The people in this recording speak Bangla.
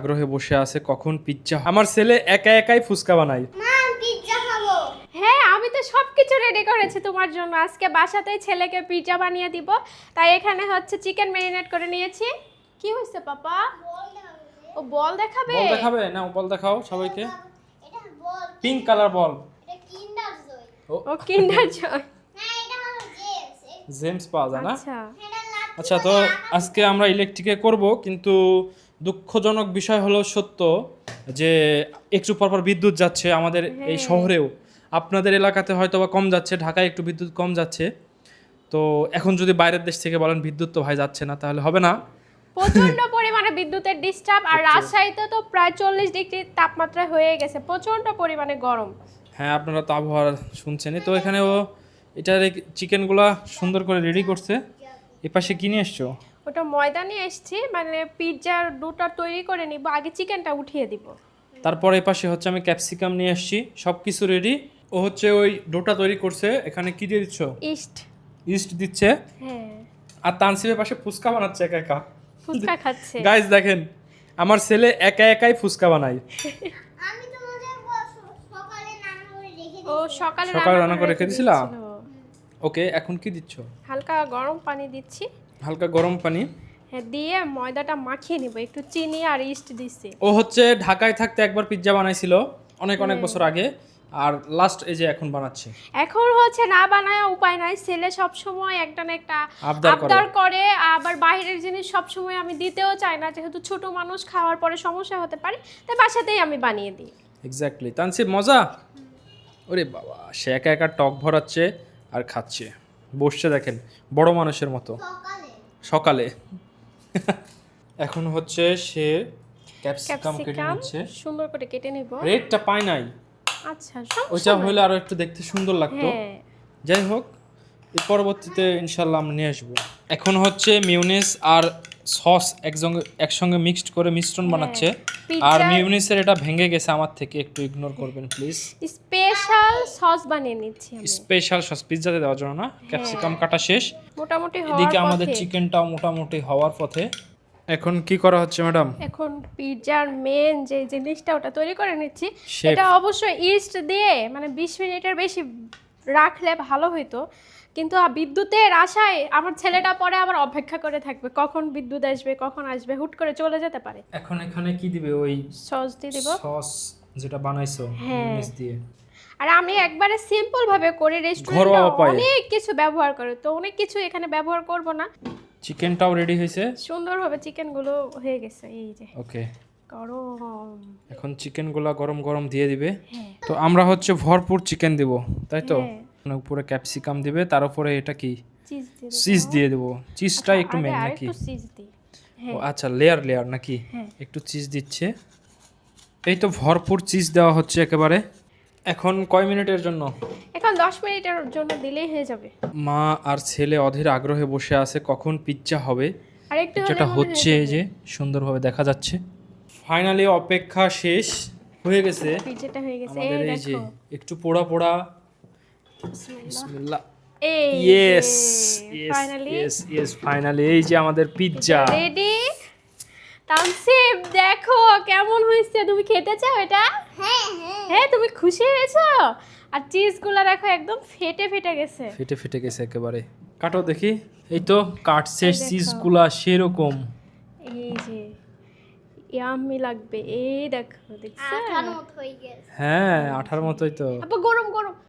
আগ্রহে বসে আছে কখন পিৎজা। আমার ছেলে একা একাই ফুচকা বানায়। মা পিৎজা খাবো। হ্যাঁ, আমি তো সবকিছু রেডি করেছি তোমার জন্য। আজকে বাসাতেই ছেলেকে পিৎজা বানিয়ে দিব। তাই এখানে হচ্ছে চিকেন ম্যারিনেট করে নিয়েছি। কি হইছে পাপা? ও বল দেখাবে? বল দেখাবে না? বল দেখাও সবাইকে। এটা বল। পিঙ্ক কালার বল। এটা কিন্ডার জয়। ও কিন্ডার জয়। না এটা হলো জেমস। জেমস পাওয়া যায় না? আচ্ছা, এটা লাভ। আচ্ছা, তো আজকে আমরা ইলেকট্রিকে করব, কিন্তু দুঃখজনক বিষয় হলো সত্য যে একটু পরপর বিদ্যুৎ যাচ্ছে আমাদের এই শহরেও। আপনাদের এলাকাতে হয়তো বা কম যাচ্ছে, ঢাকায় একটু বিদ্যুৎ কম যাচ্ছে। তো এখন যদি বাইরের দেশ থেকে বলেন বিদ্যুৎ তো ভাই যাচ্ছে না, তাহলে হবে না। প্রচন্ড পরিমাণে বিদ্যুতের ডিস্টার্ব। আর রাজশাহীতে তো প্রায় 40 ডিগ্রি তাপমাত্রা হয়ে গেছে, প্রচন্ড পরিমাণে গরম। হ্যাঁ, আপনারা তো আবহাওয়া শুনছেনই। তো এখানে ও এটার চিকেনগুলা সুন্দর করে রেডি করছে। এপাশে কিনে এসছো? ওটা ময়দা নিয়ে এসেছি, মানে পিৎজার ডোটা তৈরি করে নিব, আগে চিকেনটা উঠিয়ে দিব। তারপর এপাশে হচ্ছে আমি ক্যাপসিকাম নিয়ে এসেছি, সব কিছু রেডি। ও হচ্ছে ওই ডোটা তৈরি করছে। এখানে কি দিয়ে দিচ্ছ? ইস্ট। ইস্ট দিচ্ছে। হ্যাঁ, আর তানসিবের পাশে ফুচকা বানাচ্ছে একা একা। ফুচকা খাচ্ছে। গাইস দেখেন, আমার ছেলে একা একাই ফুচকা বানায়। আমি তোমাদের সকালে নানা করে রেখে ও দিয়েছি। সকালে সকালে রান্না করে রেখে দিছিলা? দিয়েছিল। ওকে, এখন কি দিচ্ছ? হালকা গরম পানি দিচ্ছি। হালকা গরম পানি। হ্যাঁ, দিয়ে ময়দাটা মাখিয়ে নিব, একটু চিনি আর ইস্ট দিচ্ছি। ও হচ্ছে ঢাকায় থাকতে একবার পিৎজা বানাইছিল অনেক অনেক বছর আগে, আর লাস্ট এই যে এখন বানাচ্ছে। এখন হচ্ছে না বানায় উপায় নাই, ছেলে সব সময় একটা না একটা আবদার করে। আবদার করে। আবার বাইরের জিনিস সব সময় আমি দিতেও চাই না, যেহেতু ছোট মানুষ, খাওয়ার পরে সমস্যা হতে পারে, তাই বাসাতেই আমি বানিয়ে দিই। এক্স্যাক্টলি। তানসিব মজা? ওরে বাবা, সে একা একা টক ভরাচ্ছে আর খাচ্ছে, বসছে দেখেন বড় মানুষের মতো সকালে সকালে। এখন হচ্ছে সে ক্যাপসিকাম কেটে ক্যাপসিকাম নিচ্ছে। সুন্দর করে কেটে নিব। রেডটা পাই নাই, আচ্ছা, ওইটা হলে আরো একটু দেখতে সুন্দর লাগতো। হ্যাঁ, যাই হোক, এর পরবর্তীতে ইনশাল্লাহ আমরা নিয়ে আসবো। এখন হচ্ছে মিউনিস আর সস একসঙ্গে মিক্সড করে মিশ্রণ বানাচ্ছে। আর পিৎজার- মিউনিসের এটা ভেঙে গেছে আমার থেকে, একটু ইগনোর করবেন প্লিজ। স্পেশাল সস বানিয়ে নিচ্ছি আমি। স্পেশাল সস পিৎজাতে দেওয়ার জন্য না? ক্যাপসিকাম কাটা শেষ। মোটামুটি এদিকে হওয়ার আমাদের পথে। চিকেনটাও মোটামুটি হওয়ার পথে। এখন কি করা হচ্ছে ম্যাডাম? এখন পিৎজার মেন যে জিনিসটা ওটা তৈরি করে নিচ্ছি। শেফ। এটা অবশ্যই ইস্ট দিয়ে মানে 20 মিনিটের বেশি রাখলে ভালো হতো, কিন্তু বিদ্যুতের আশায় আমার ছেলেটা পরে আবার অপেক্ষা করে থাকবে কখন বিদ্যুৎ আসবে, কখন আসবে, হুট করে চলে যেতে পারে। এখন এখানে কি দিবে? ওই সস দিয়ে দিব। সস যেটা বানাইছো মিউনিস দিয়ে। আর আমি একবারে সিম্পল ভাবে করি, রেস্টুরেন্টে ঘরোয়া উপায়ে। অনেক কিছু ব্যবহার করে, তো অনেক কিছু এখানে ব্যবহার করব না। চিকেনটাও রেডি হয়েছে। সুন্দরভাবে চিকেনগুলো হয়ে গেছে, এই যে ওকে, গরম। এখন চিকেনগুলা গরম গরম দিয়ে দিবে। হ্যাঁ, তো আমরা হচ্ছে ভরপুর চিকেন দিব, তাই তো? হ্যাঁ। মানে উপরে ক্যাপসিকাম দিবে, তার উপরে এটা কি চিজ দিয়ে চিজ দিয়ে দেবো। চিজটা একটু আগে মেন নাকি? আরেকটু চিজ দিই। ও আচ্ছা, লেয়ার লেয়ার নাকি? হ্যাঁ। একটু চিজ দিচ্ছে। এই তো ভরপুর চিজ দেওয়া হচ্ছে একেবারে। এখন কয় মিনিটের জন্য? এখন 10 মিনিটের জন্য দিলেই হয়ে যাবে। মা আর ছেলে অধীর আগ্রহে বসে আছে কখন পিৎজা হবে। আর একটু হলে যেটা মনে হচ্ছে এই যে সুন্দরভাবে দেখা যাচ্ছে। ফাইনালি অপেক্ষা শেষ হয়ে গেছে। পিৎজাটা হয়ে গেছে, আমাদের এই এই যে দেখো। একটু পোড়া পোড়া। বিসমিল্লাহ। বিসমিল্লাহ। এই yes finally yes yes, finally এই যে আমাদের পিৎজা। রেডি। তানসিব দেখো কেমন হয়েছে, তুমি খেতে চাও এটা? হ্যাঁ হ্যাঁ। হ্যাঁ, তুমি খুশি হয়েছো? আর চিজগুলো দেখো একদম ফেটে ফেটে গেছে। ফেটে ফেটে গেছে একেবারে। কাটো দেখি। এই তো কাটছে এই দেখো। চিজগুলা সেরকম। এই যে ইয়াম্মি লাগবে, এই দেখো, দেখছো? আঠার মত হয়ে গেছে। হ্যাঁ, আঠার মতোই তো। আপু গরম